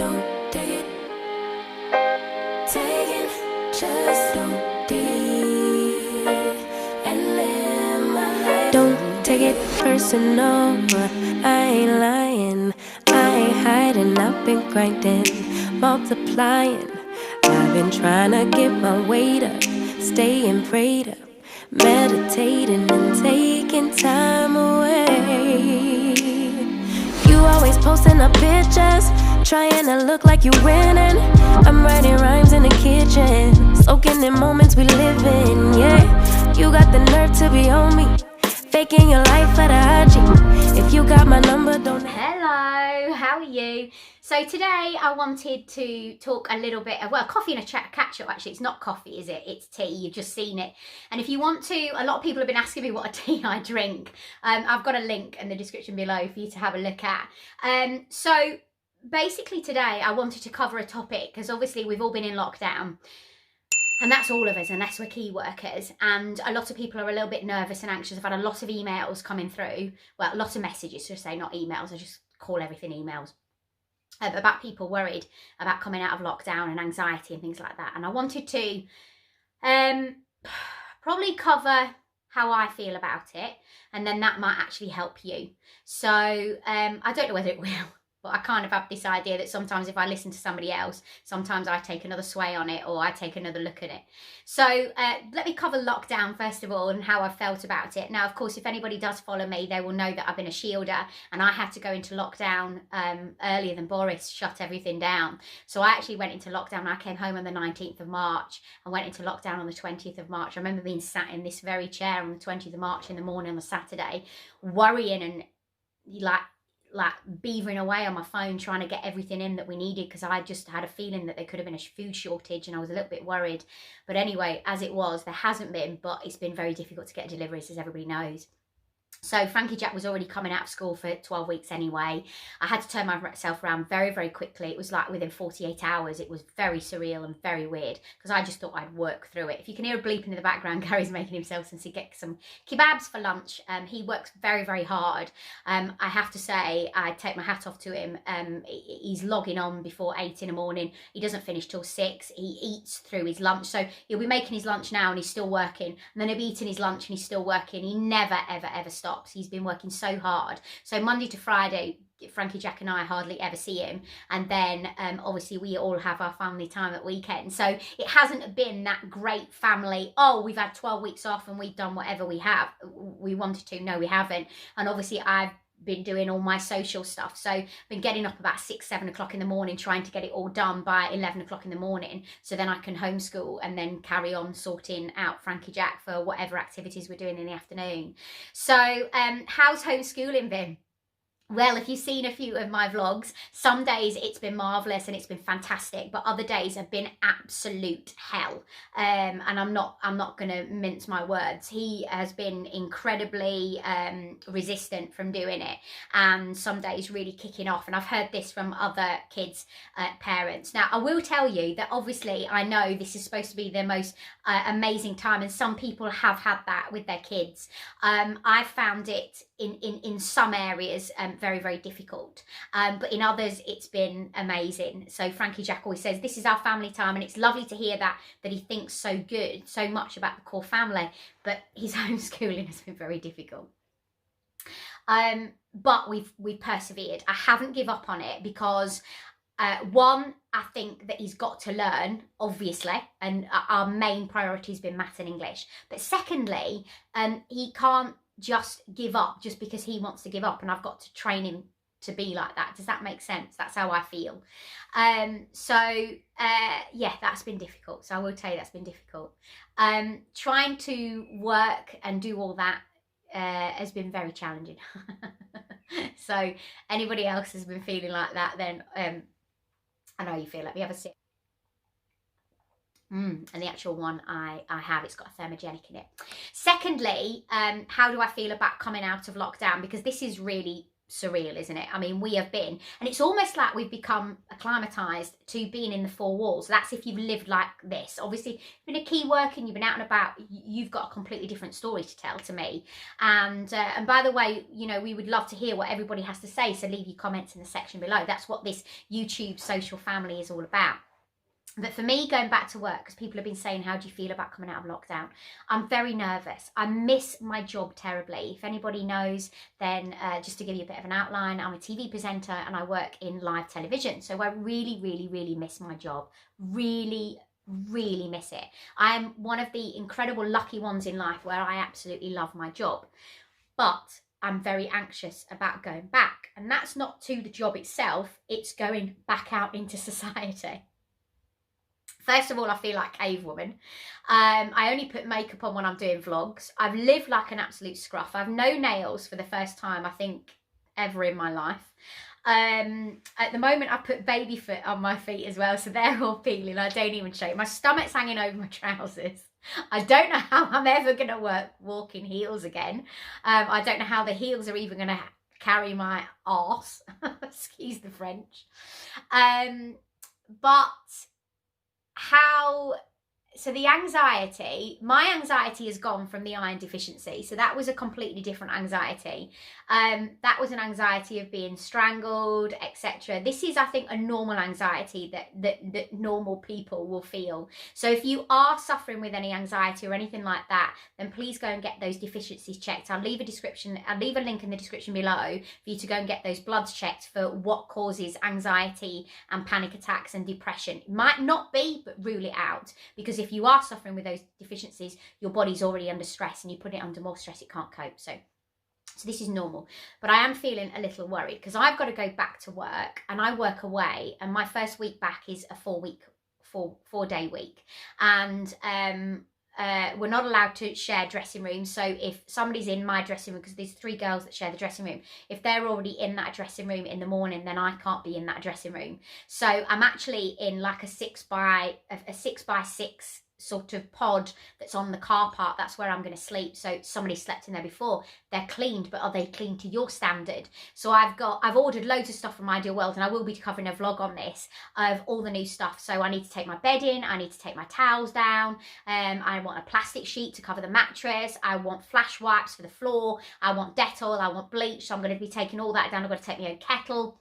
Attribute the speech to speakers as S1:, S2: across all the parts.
S1: don't take it. Take it, just don't deep and live my life. Don't take it personal, I ain't lying, I ain't hiding, I've been grinding, multiplying. I've been trying to get my weight up, staying prayed up, meditating and taking time away. You always posting up pictures, trying to look like you winning. I'm writing rhymes in the kitchen, soaking in moments we live in, yeah. You got the nerve to be on me, faking your life for the IG. If you got my number, don't...
S2: Hello, how are you? So today I wanted to talk a little bit of, well, coffee and a catch up. Actually, it's not coffee, is it? It's tea. You've just seen it. And if you want to, a lot of people have been asking me what a tea I drink. I've got a link in the description below for you to have a look at. So basically today I wanted to cover a topic because obviously we've all been in lockdown. And that's all of us, unless we're key workers. And a lot of people are a little bit nervous and anxious. I've had a lot of emails coming through. Well, a lot of messages, to say, not emails. I just call everything emails. About people worried about coming out of lockdown and anxiety and things like that. And I wanted to probably cover how I feel about it. And then that might actually help you. So I don't know whether it will. But I kind of have this idea that sometimes if I listen to somebody else, sometimes I take another sway on it or I take another look at it. So let me cover lockdown first of all and how I felt about it. Now, of course, if anybody does follow me, they will know that I've been a shielder and I had to go into lockdown earlier than Boris shut everything down. So I actually went into lockdown. I came home on the 19th of March and went into lockdown on the 20th of March. I remember being sat in this very chair on the 20th of March in the morning on a Saturday, worrying and like beavering away on my phone trying to get everything in that we needed because I just had a feeling that there could have been a food shortage and I was a little bit worried. But anyway, as it was, there hasn't been, but it's been very difficult to get deliveries, as everybody knows. So Frankie Jack was already coming out of school for 12 weeks anyway. I had to turn myself around very, very quickly. It was like within 48 hours. It was very surreal and very weird because I just thought I'd work through it. If you can hear a bleeping in the background, Gary's making himself some kebabs for lunch. He works very, very hard. I have to say, I take my hat off to him. He's logging on before 8 in the morning. He doesn't finish till 6. He eats through his lunch. So he'll be making his lunch now and he's still working. And then he'll be eating his lunch and he's still working. He never, ever, ever stops. He's been working so hard. So Monday to Friday, Frankie Jack and I hardly ever see him. And then obviously we all have our family time at weekend. So it hasn't been that great family, oh, we've had 12 weeks off and we've done whatever we wanted to. No, we haven't. And obviously I've been doing all my social stuff, so I've been getting up about 6-7 o'clock in the morning trying to get it all done by 11 o'clock in the morning so then I can homeschool and then carry on sorting out Frankie Jack for whatever activities we're doing in the afternoon. So how's homeschooling been? Well, if you've seen a few of my vlogs, some days it's been marvellous and it's been fantastic, but other days have been absolute hell. And I'm not going to mince my words. He has been incredibly resistant from doing it, and some days really kicking off. And I've heard this from other kids' parents. Now, I will tell you that obviously I know this is supposed to be the most amazing time, and some people have had that with their kids. I've found it in some areas very, very difficult, but in others it's been amazing. So Frankie Jack always says this is our family time, and it's lovely to hear that he thinks so much about the core family, but his homeschooling has been very difficult. But we've persevered. I haven't given up on it because one, I think that he's got to learn, obviously, and our main priority has been maths and English. But secondly, he can't just give up just because he wants to give up, and I've got to train him to be like that. Does that make sense? That's how I feel. Yeah, that's been difficult. So I will tell you that's been difficult. Trying to work and do all that has been very challenging. So anybody else has been feeling like that, then I know you feel. Let me have a sip. And the actual one I have, it's got a thermogenic in it. Secondly, how do I feel about coming out of lockdown? Because this is really surreal, isn't it? I mean, we have been, and it's almost like we've become acclimatized to being in the four walls. That's if you've lived like this. Obviously, if you've been a key worker and you've been out and about, you've got a completely different story to tell to me. And by the way, you know, we would love to hear what everybody has to say, so leave your comments in the section below. That's what this YouTube social family is all about. But for me, going back to work, because people have been saying, how do you feel about coming out of lockdown? I'm very nervous. I miss my job terribly. If anybody knows, then just to give you a bit of an outline, I'm a TV presenter and I work in live television. So I really, really, really miss my job. Really, really miss it. I am one of the incredible lucky ones in life where I absolutely love my job. But I'm very anxious about going back. And that's not to the job itself. It's going back out into society. First of all, I feel like cave woman. I only put makeup on when I'm doing vlogs. I've lived like an absolute scruff. I've no nails for the first time, I think, ever in my life. At the moment, I've put baby foot on my feet as well, so they're all peeling. I don't even show it. My stomach's hanging over my trousers. I don't know how I'm ever going to walk in heels again. I don't know how the heels are even going to carry my arse. Excuse the French. So the anxiety, my anxiety has gone from the iron deficiency. So that was a completely different anxiety. That was an anxiety of being strangled, etc. This is, I think, a normal anxiety that normal people will feel. So if you are suffering with any anxiety or anything like that, then please go and get those deficiencies checked. I'll leave a link in the description below for you to go and get those bloods checked for what causes anxiety and panic attacks and depression. It might not be, but rule it out, because if you are suffering with those deficiencies, your body's already under stress, and you put it under more stress, it can't cope. So this is normal. But I am feeling a little worried because I've got to go back to work, and I work away, and my first week back is a 4-day week. And we're not allowed to share dressing rooms. So if somebody's in my dressing room, because there's 3 girls that share the dressing room, if they're already in that dressing room in the morning, then I can't be in that dressing room. So I'm actually in like a 6x6 sort of pod that's on the car park. That's where I'm going to sleep. So somebody slept in there before. They're cleaned, but are they clean to your standard? So I've ordered loads of stuff from Ideal World, and I will be covering a vlog on this of all the new stuff. So I need to take my bed in, I need to take my towels down, I want a plastic sheet to cover the mattress, I want flash wipes for the floor, I want Dettol, I want bleach. So I'm going to be taking all that down. I've got to take my own kettle,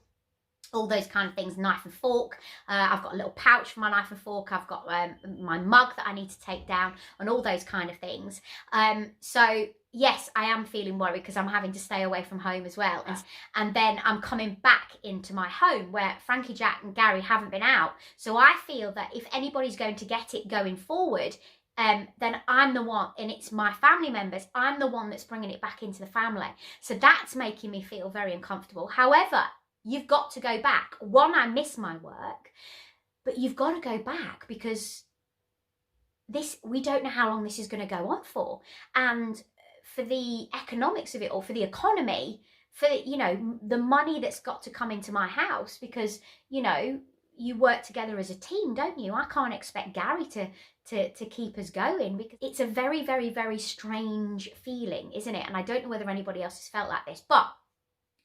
S2: all those kind of things, knife and fork. I've got a little pouch for my knife and fork. I've got my mug that I need to take down, and all those kind of things. So yes, I am feeling worried because I'm having to stay away from home as well. And then I'm coming back into my home where Frankie, Jack and Gary haven't been out. So I feel that if anybody's going to get it going forward, then I'm the one, and it's my family members, I'm the one that's bringing it back into the family. So that's making me feel very uncomfortable. However, you've got to go back. One, I miss my work, but you've got to go back because we don't know how long this is going to go on for. And for the economics of it all, for the economy, for, you know, the money that's got to come into my house, because, you know, you work together as a team, don't you? I can't expect Gary to keep us going, because it's a very, very, very strange feeling, isn't it? And I don't know whether anybody else has felt like this, but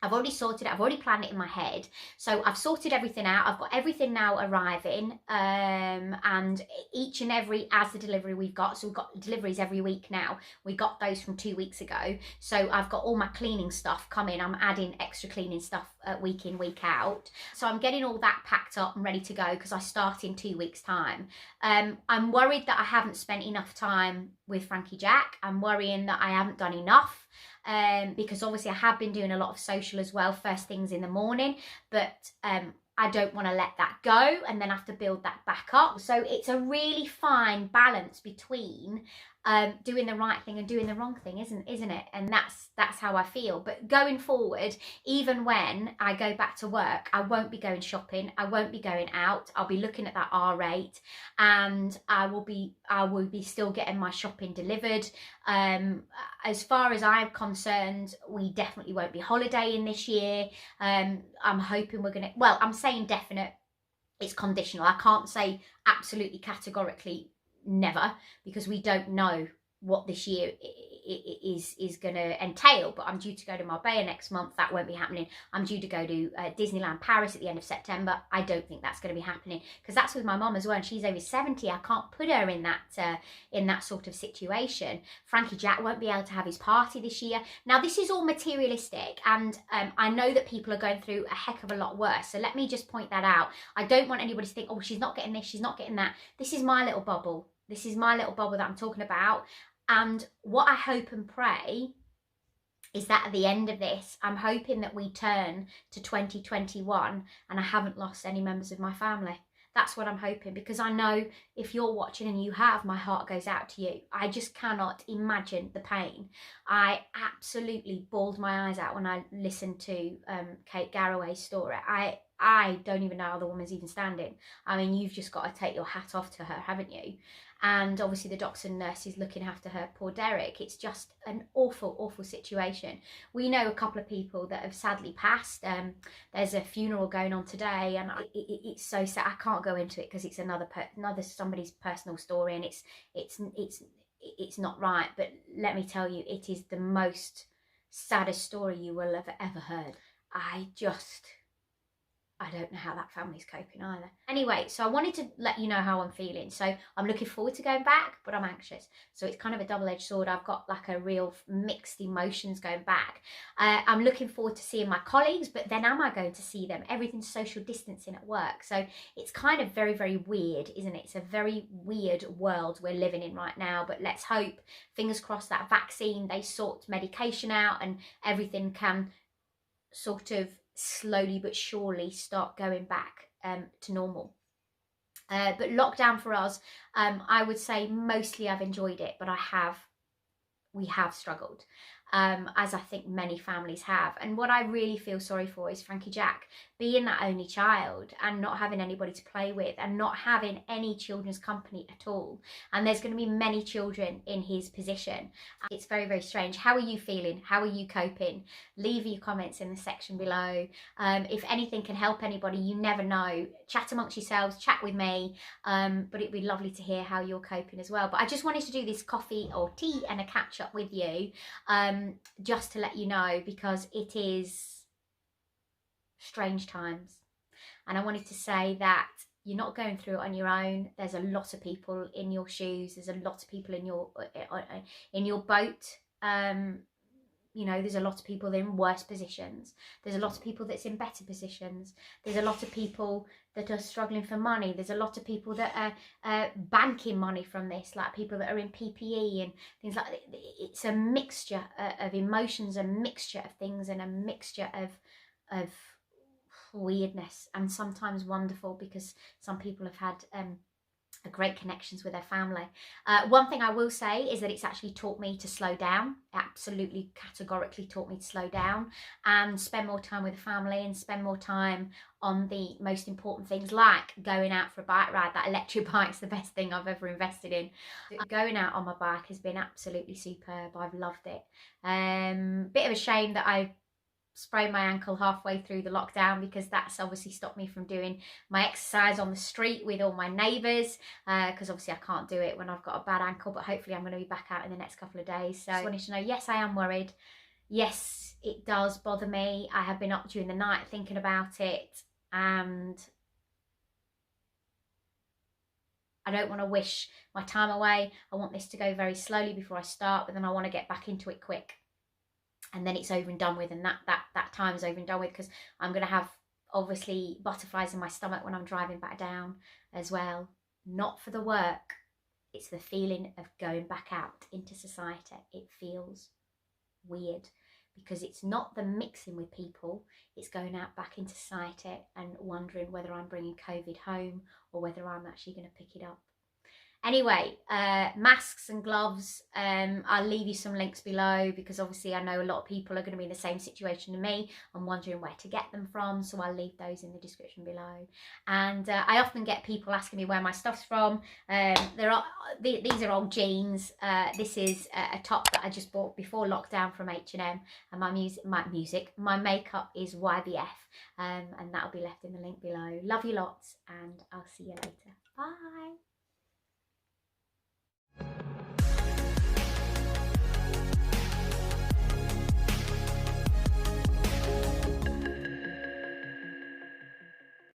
S2: I've already sorted it. I've already planned it in my head. So I've sorted everything out. I've got everything now arriving. And each and every, as the delivery we've got, so we've got deliveries every week now. We got those from 2 weeks ago. So I've got all my cleaning stuff coming. I'm adding extra cleaning stuff week in, week out. So I'm getting all that packed up and ready to go because I start in 2 weeks' time. I'm worried that I haven't spent enough time with Frankie Jack. I'm worrying that I haven't done enough. Because obviously I have been doing a lot of social as well, first things in the morning, but I don't want to let that go and then have to build that back up. So it's a really fine balance between doing the right thing and doing the wrong thing, isn't it? And that's how I feel. But going forward, even when I go back to work, I won't be going shopping, I won't be going out, I'll be looking at that R rate, and I will be still getting my shopping delivered. As far as I'm concerned, we definitely won't be holidaying this year. I'm hoping we're gonna, well, I'm saying definite, it's conditional. I can't say absolutely categorically never, because we don't know what this year is going to entail. But I'm due to go to Marbella next month. That won't be happening. I'm due to go to Disneyland Paris at the end of September. I don't think that's going to be happening, because that's with my mum as well, and she's over 70. I can't put her in that sort of situation. Frankie Jack won't be able to have his party this year. Now, this is all materialistic, and I know that people are going through a heck of a lot worse. So let me just point that out. I don't want anybody to think, oh, she's not getting this, she's not getting that. This is my little bubble. This is my little bubble that I'm talking about. And what I hope and pray is that at the end of this, I'm hoping that we turn to 2021 and I haven't lost any members of my family. That's what I'm hoping, because I know if you're watching and you have, my heart goes out to you. I just cannot imagine the pain. I absolutely bawled my eyes out when I listened to Kate Garraway's story. I don't even know how the woman's even standing. I mean, you've just got to take your hat off to her, haven't you? And obviously the doctors and nurses looking after her poor Derek. It's just an awful, awful situation. We know a couple of people that have sadly passed. There's a funeral going on today, and it's so sad. I can't go into it because it's another somebody's personal story, and it's not right. But let me tell you, it is the most saddest story you will have ever heard. I don't know how that family's coping either. Anyway, so I wanted to let you know how I'm feeling. So I'm looking forward to going back, but I'm anxious. So it's kind of a double-edged sword. I've got like a real mixed emotions going back. I'm looking forward to seeing my colleagues, but then am I going to see them? Everything's social distancing at work. So it's kind of very, very weird, isn't it? It's a very weird world we're living in right now. But let's hope, fingers crossed, that vaccine, they sort medication out and everything can sort of slowly but surely start going back to normal. But lockdown for us, I would say mostly I've enjoyed it, but we have struggled, as I think many families have. And what I really feel sorry for is Frankie Jack being that only child and not having anybody to play with and not having any children's company at all. And there's going to be many children in his position. It's very, very strange. How are you feeling? How are you coping? Leave your comments in the section below. If anything can help anybody, you never know. Chat amongst yourselves, chat with me. But it'd be lovely to hear how you're coping as well. But I just wanted to do this coffee or tea and a catch up with you, just to let you know, because it is strange times, and I wanted to say that you're not going through it on your own. There's a lot of people in your shoes. There's a lot of people in your boat. You know, there's a lot of people in worse positions. There's a lot of people that's in better positions. There's a lot of people that are struggling for money. There's a lot of people that are banking money from this, like people that are in PPE and things like that. It's a mixture of emotions, a mixture of things, and a mixture of weirdness, and sometimes wonderful, because some people have had great connections with their family. One thing I will say is that it's actually taught me to slow down. Absolutely categorically taught me to slow down and spend more time with the family and spend more time on the most important things, like going out for a bike ride. That electric bike's the best thing I've ever invested in. Going out on my bike has been absolutely superb. I've loved it. Bit of a shame that I sprained my ankle halfway through the lockdown, because that's obviously stopped me from doing my exercise on the street with all my neighbours, because obviously I can't do it when I've got a bad ankle. But hopefully I'm going to be back out in the next couple of days. So I just wanted to know, yes, I am worried. Yes, it does bother me. I have been up during the night thinking about it, and I don't want to wish my time away. I want this to go very slowly before I start, but then I want to get back into it quick. And then it's over and done with, and that time is over and done with, because I'm going to have, obviously, butterflies in my stomach when I'm driving back down as well. Not for the work. It's the feeling of going back out into society. It feels weird, because it's not the mixing with people. It's going out back into society and wondering whether I'm bringing COVID home or whether I'm actually going to pick it up. Anyway, masks and gloves, I'll leave you some links below, because obviously I know a lot of people are going to be in the same situation as me and wondering where to get them from, so I'll leave those in the description below. And I often get people asking me where my stuff's from. These are old jeans. This is a top that I just bought before lockdown from H&M, and my makeup is YBF, and that'll be left in the link below. Love you lots, and I'll see you later. Bye.